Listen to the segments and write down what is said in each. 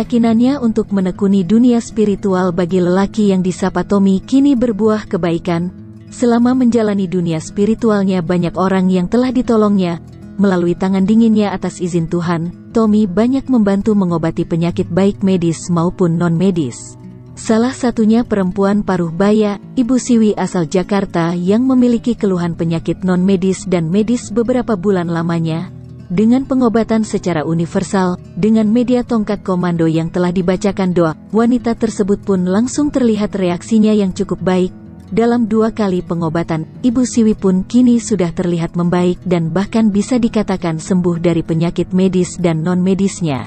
Keyakinannya untuk menekuni dunia spiritual bagi lelaki yang disapa Tommy kini berbuah kebaikan. Selama menjalani dunia spiritualnya, banyak orang yang telah ditolongnya. Melalui tangan dinginnya atas izin Tuhan, Tommy banyak membantu mengobati penyakit baik medis maupun non-medis. Salah satunya perempuan paruh baya, Ibu Siwi asal Jakarta yang memiliki keluhan penyakit non-medis dan medis beberapa bulan lamanya. Dengan pengobatan secara universal, dengan media tongkat komando yang telah dibacakan doa, wanita tersebut pun langsung terlihat reaksinya yang cukup baik. Dalam 2 kali pengobatan, Ibu Siwi pun kini sudah terlihat membaik dan bahkan bisa dikatakan sembuh dari penyakit medis dan non-medisnya.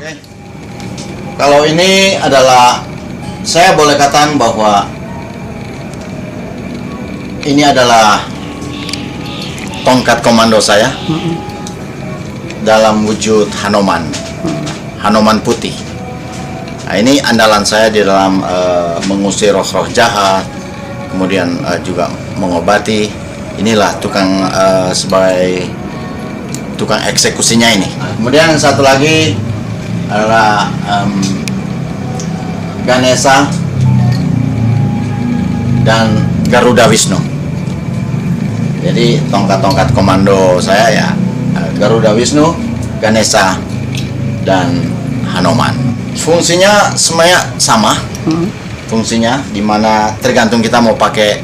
Kalau ini adalah, saya boleh katakan bahwa ini adalah tongkat komando saya. Dalam wujud Hanoman, Hanoman putih. Nah, ini andalan saya di dalam mengusir roh-roh jahat, kemudian juga mengobati. Inilah tukang sebagai tukang eksekusinya ini. Nah, kemudian satu lagi adalah Ganesha dan Garuda Wisnu. Jadi tongkat-tongkat komando saya ya Garuda Wisnu, Ganesha, dan Hanoman. Fungsinya semuanya sama. Fungsinya dimana tergantung kita mau pakai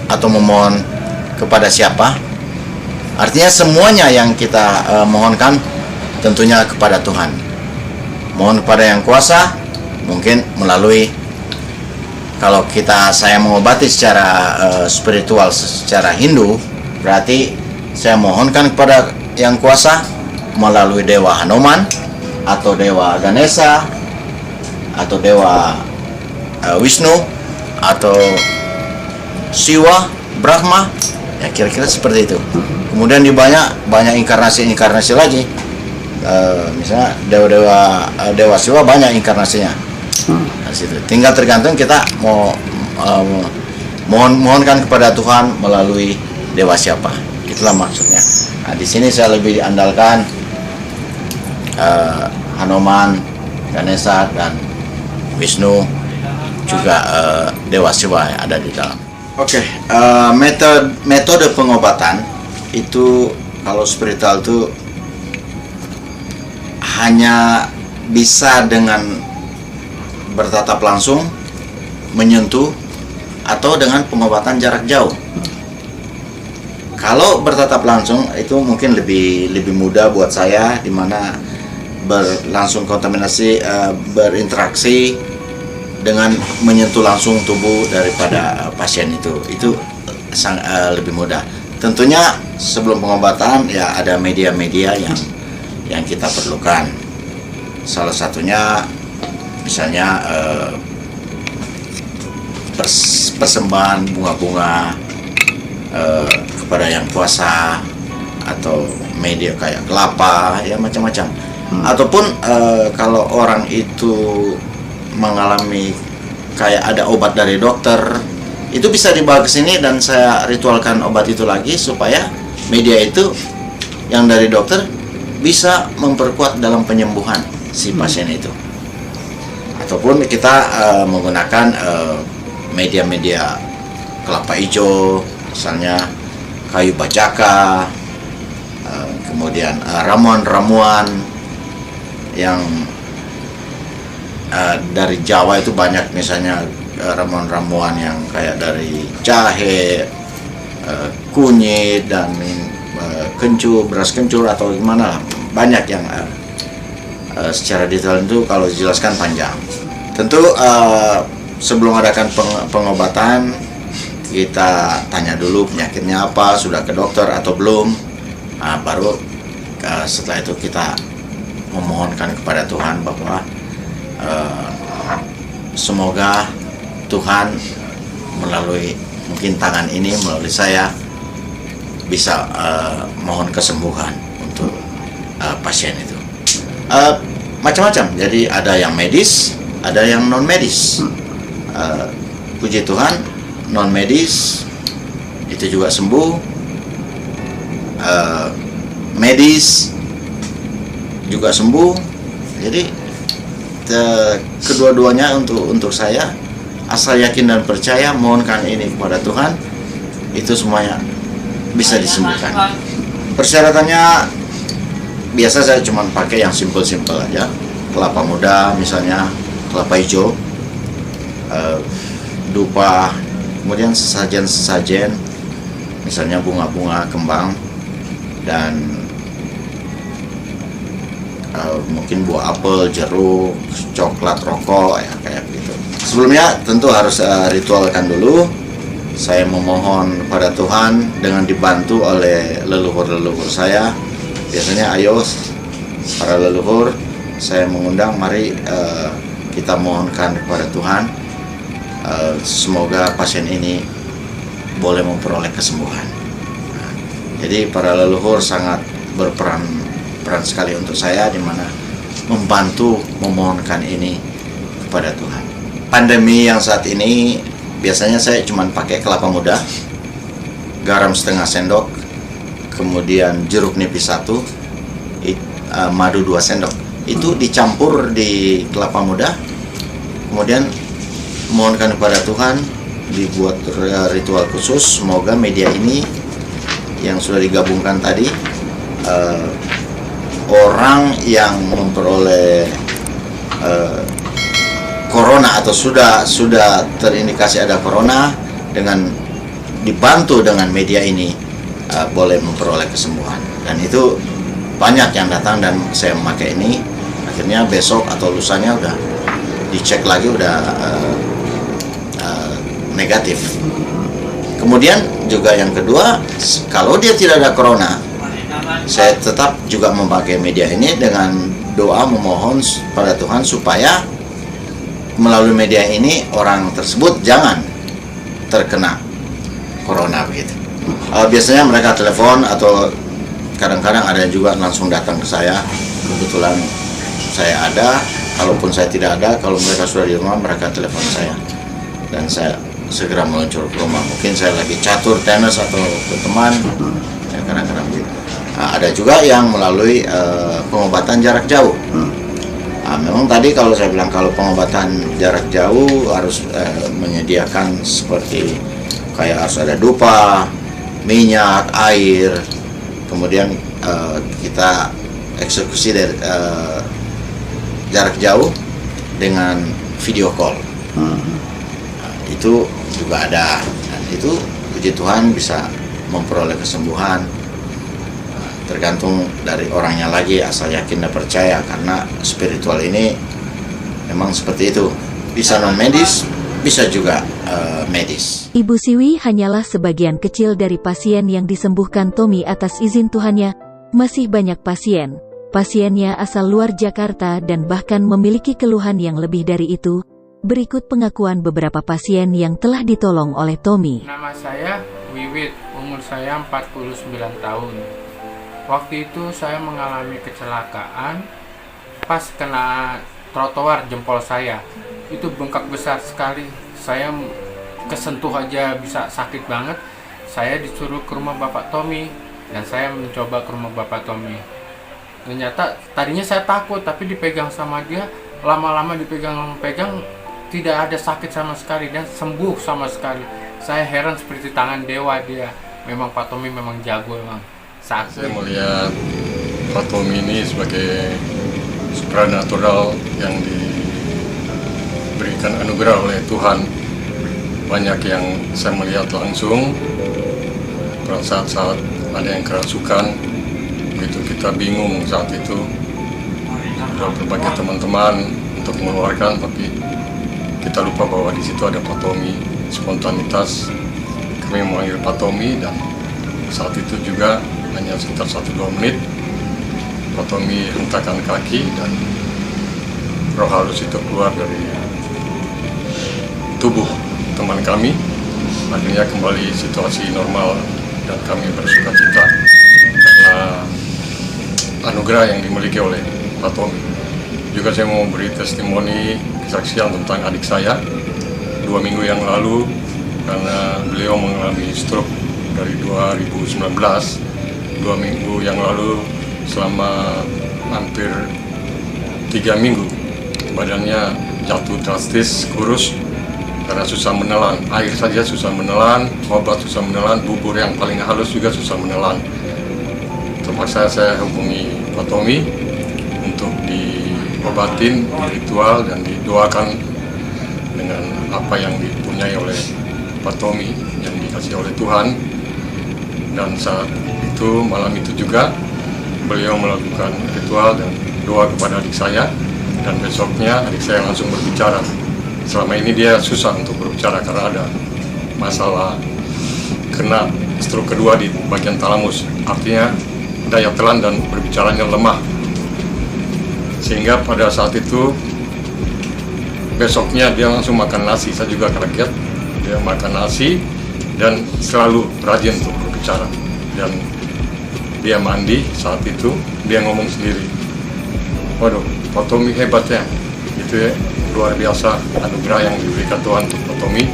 atau memohon kepada siapa. Artinya semuanya yang kita mohonkan tentunya kepada Tuhan. Mohon kepada Yang Kuasa, mungkin melalui, kalau saya mengobati secara spiritual, secara Hindu, berarti saya mohonkan kepada Yang Kuasa melalui Dewa Hanoman atau Dewa Ganesha atau Dewa Wisnu atau Siwa, Brahma, ya kira-kira seperti itu. Kemudian di banyak inkarnasi lagi. Misalnya Dewa Siwa banyak inkarnasinya. Nah, situ. Tinggal tergantung kita mau mohonkan kepada Tuhan melalui dewa siapa. Itulah maksudnya. Nah, di sini saya lebih diandalkan Hanoman, Ganesha, dan Wisnu, juga Dewa Siwa yang ada di dalam. Oke, metode pengobatan itu kalau spiritual itu hanya bisa dengan bertatap langsung, menyentuh, atau dengan pengobatan jarak jauh. Kalau bertatap langsung itu mungkin lebih mudah buat saya, di mana berlangsung kontaminasi, berinteraksi dengan menyentuh langsung tubuh daripada pasien itu lebih mudah. Tentunya sebelum pengobatan ya ada media-media yang kita perlukan. Salah satunya misalnya persembahan bunga-bunga kepada Yang Kuasa, atau media kayak kelapa, ya macam-macam. Ataupun kalau orang itu mengalami kayak ada obat dari dokter, itu bisa dibawa ke sini dan saya ritualkan obat itu lagi supaya media itu yang dari dokter bisa memperkuat dalam penyembuhan si pasien itu. Ataupun kita menggunakan media-media kelapa hijau, misalnya kayu bajaka, kemudian ramuan-ramuan yang dari Jawa itu banyak, misalnya ramuan-ramuan yang kayak dari jahe, kunyit, dan kencur, beras kencur atau gimana lah, banyak yang secara detail itu kalau dijelaskan panjang. Tentu sebelum adakan pengobatan kita tanya dulu penyakitnya apa, sudah ke dokter atau belum. Nah, baru setelah itu kita memohonkan kepada Tuhan bahwa semoga Tuhan melalui mungkin tangan ini, melalui saya, bisa mohon kesembuhan untuk pasien itu. Macam-macam, jadi ada yang medis, ada yang non medis. Puji Tuhan, non medis itu juga sembuh, medis juga sembuh. Jadi kedua-duanya untuk saya, asal yakin dan percaya, mohonkan ini kepada Tuhan, itu semuanya bisa disembuhkan. Persyaratannya biasa saya cuma pakai yang simpel-simpel aja, kelapa muda misalnya, kelapa hijau, dupa, kemudian sesajen-sesajen, misalnya bunga-bunga kembang, dan mungkin buah apel, jeruk, coklat, rokok, ya kayak gitu. Sebelumnya tentu harus ritualkan dulu. Saya memohon pada Tuhan dengan dibantu oleh leluhur-leluhur saya. Biasanya ayo para leluhur, saya mengundang, mari kita mohonkan kepada Tuhan, semoga pasien ini boleh memperoleh kesembuhan. Nah, jadi para leluhur sangat berperan sekali untuk saya, di mana membantu memohonkan ini kepada Tuhan. Pandemi yang saat ini biasanya saya cuma pakai kelapa muda, garam setengah sendok, kemudian jeruk nipis 1, madu 2 sendok. Itu dicampur di kelapa muda, kemudian mohonkan kepada Tuhan, dibuat ritual khusus. Semoga media ini yang sudah digabungkan tadi, orang yang memperoleh corona atau sudah terindikasi ada corona, dengan dibantu dengan media ini boleh memperoleh kesembuhan. Dan itu banyak yang datang dan saya memakai ini, akhirnya besok atau lusanya udah dicek lagi, udah negatif. Kemudian juga yang kedua, kalau dia tidak ada corona, saya tetap juga memakai media ini dengan doa memohon pada Tuhan supaya melalui media ini orang tersebut jangan terkena corona begitu. Biasanya mereka telepon atau kadang-kadang ada juga langsung datang ke saya. Kebetulan saya ada, kalaupun saya tidak ada, kalau mereka sudah di rumah, mereka telepon saya dan saya segera meluncur ke rumah. Mungkin saya lagi catur tenis atau ke teman, ya kadang-kadang begitu. Ada juga yang melalui pengobatan jarak jauh. Memang tadi kalau saya bilang, kalau pengobatan jarak jauh harus menyediakan seperti kayak harus ada dupa, minyak, air, kemudian kita eksekusi dari jarak jauh dengan video call. Itu juga ada, dan itu puji Tuhan bisa memperoleh kesembuhan. Tergantung dari orangnya lagi, asal yakin dan percaya, karena spiritual ini memang seperti itu, bisa non medis, bisa juga medis. Ibu Siwi hanyalah sebagian kecil dari pasien yang disembuhkan Tommy atas izin Tuhannya. Masih banyak pasiennya asal luar Jakarta dan bahkan memiliki keluhan yang lebih dari itu. Berikut pengakuan beberapa pasien yang telah ditolong oleh Tommy. Nama saya Wiwit, umur saya 49 tahun. Waktu itu saya mengalami kecelakaan pas kena trotoar jempol saya. Itu bengkak besar sekali. Saya kesentuh aja bisa sakit banget. Saya disuruh ke rumah Bapak Tommy dan saya mencoba ke rumah Bapak Tommy. Ternyata tadinya saya takut, tapi dipegang sama dia, lama-lama dipegang-pegang tidak ada sakit sama sekali dan sembuh sama sekali. Saya heran, seperti tangan dewa dia. Memang Pak Tommy memang jago memang. Saya melihat Pak Tommy ini sebagai supranatural yang diberikan anugerah oleh Tuhan. Banyak yang saya melihat langsung, pada saat ada yang kerasukan, begitu kita bingung saat itu, ada berbagai teman-teman untuk mengeluarkan, tapi kita lupa bahwa di situ ada Pak Tommy. Spontanitas kami memanggil Pak Tommy, dan saat itu juga hanya sekitar 1-2 menit Pak Tommy hentakkan kaki dan roh halus itu keluar dari tubuh teman kami. Akhirnya kembali situasi normal dan kami bersuka cita karena anugerah yang dimiliki oleh Pak Tommy. Juga saya mau beri testimoni kesaksian tentang adik saya 2 minggu yang lalu, karena beliau mengalami stroke dari 2019. 2 minggu yang lalu, selama hampir 3 minggu badannya jatuh drastis, kurus karena susah menelan. Air saja susah menelan, obat susah menelan, bubur yang paling halus juga susah menelan. Terpaksa saya hubungi Pak Tommy untuk diobatin, diritual dan didoakan dengan apa yang dipunyai oleh Pak Tommy yang dikasih oleh Tuhan. Dan saat itu, malam itu juga beliau melakukan ritual dan doa kepada adik saya, dan besoknya adik saya langsung berbicara. Selama ini dia susah untuk berbicara karena ada masalah kena stroke kedua di bagian talamus, artinya daya telan dan berbicaranya lemah. Sehingga pada saat itu besoknya dia langsung makan nasi. Saya juga kaget, dia makan nasi dan selalu rajin untuk berbicara. Dan dia mandi saat itu, dia ngomong sendiri, waduh, Pak Tommy hebat ya, gitu ya, luar biasa anugerah yang diberikan Tuhan untuk Pak Tommy.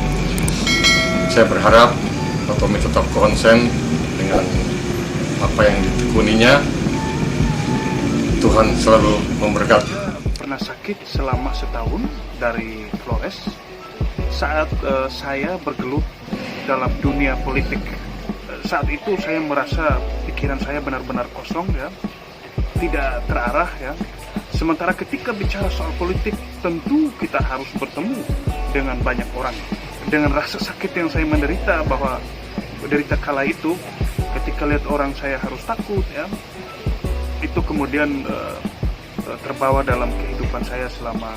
Saya berharap Pak Tommy tetap konsen dengan apa yang ditekuninya. Tuhan selalu memberkati. Pernah sakit selama setahun dari Flores saat saya bergelut dalam dunia politik. Saat itu saya merasa pikiran saya benar-benar kosong ya, tidak terarah ya. Sementara ketika bicara soal politik, tentu kita harus bertemu dengan banyak orang. Dengan rasa sakit yang saya menderita, bahwa menderita kala itu, ketika lihat orang saya harus takut ya, itu kemudian terbawa dalam kehidupan saya selama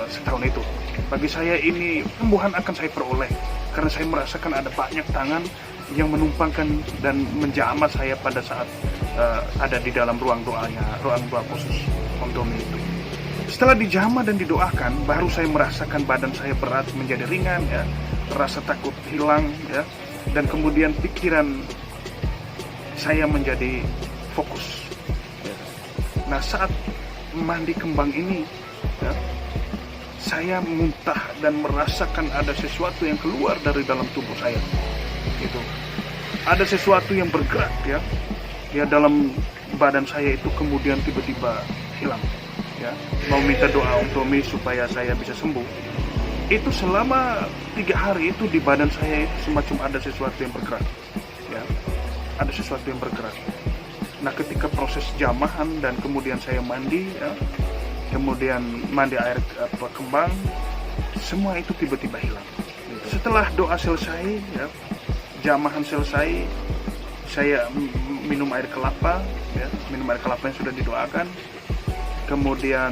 setahun itu. Bagi saya ini penyembuhan akan saya peroleh, karena saya merasakan ada banyak tangan yang menumpangkan dan menjamah saya pada saat ada di dalam ruang doa khusus Om Tommy itu. Setelah dijamah dan didoakan, baru saya merasakan badan saya berat menjadi ringan ya, rasa takut hilang ya, dan kemudian pikiran saya menjadi fokus. Nah, saat mandi kembang ini ya, saya muntah dan merasakan ada sesuatu yang keluar dari dalam tubuh saya. Gitu. Ada sesuatu yang bergerak ya dalam badan saya itu, kemudian tiba-tiba hilang ya. Mau minta doa untuk Tommy supaya saya bisa sembuh. Itu selama 3 hari itu di badan saya itu semacam ada sesuatu yang bergerak ya. Ada sesuatu yang bergerak. Nah, ketika proses jamahan dan kemudian saya mandi ya, kemudian mandi air kembang, semua itu tiba-tiba hilang. Setelah doa selesai ya, jamahan selesai, saya minum air kelapa ya, minum air kelapa yang sudah didoakan. Kemudian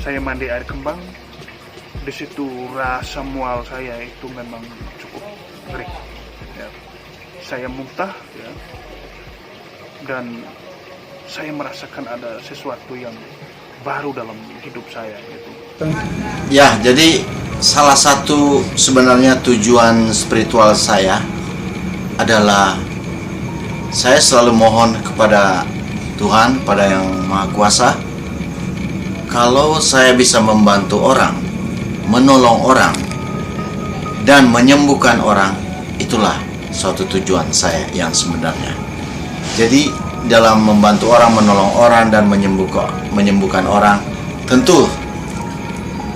saya mandi air kembang. Di situ rasa mual saya itu memang cukup ngeri ya. Saya muntah ya, dan saya merasakan ada sesuatu yang baru dalam hidup saya gitu. Ya, jadi salah satu sebenarnya tujuan spiritual saya adalah saya selalu mohon kepada Tuhan, pada Yang Maha Kuasa, kalau saya bisa membantu orang, menolong orang, dan menyembuhkan orang, itulah suatu tujuan saya yang sebenarnya. Jadi dalam membantu orang, menolong orang, dan menyembuhkan orang, tentu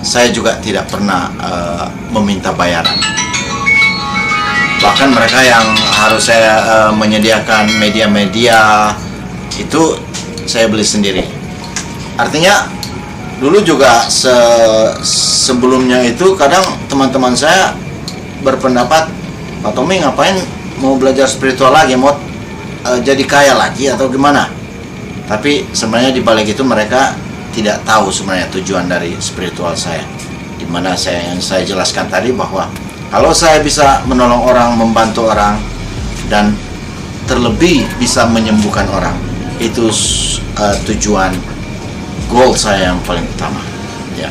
saya juga tidak pernah meminta bayaran. Bahkan mereka yang harus saya menyediakan media-media itu saya beli sendiri. Artinya dulu juga sebelumnya itu kadang teman-teman saya berpendapat, Pak Tommy ngapain mau belajar spiritual lagi, mau jadi kaya lagi atau gimana. Tapi sebenarnya di balik itu mereka tidak tahu sebenarnya tujuan dari spiritual saya, dimana yang saya jelaskan tadi bahwa kalau saya bisa menolong orang, membantu orang, dan terlebih bisa menyembuhkan orang, itu tujuan goal saya yang paling utama ya.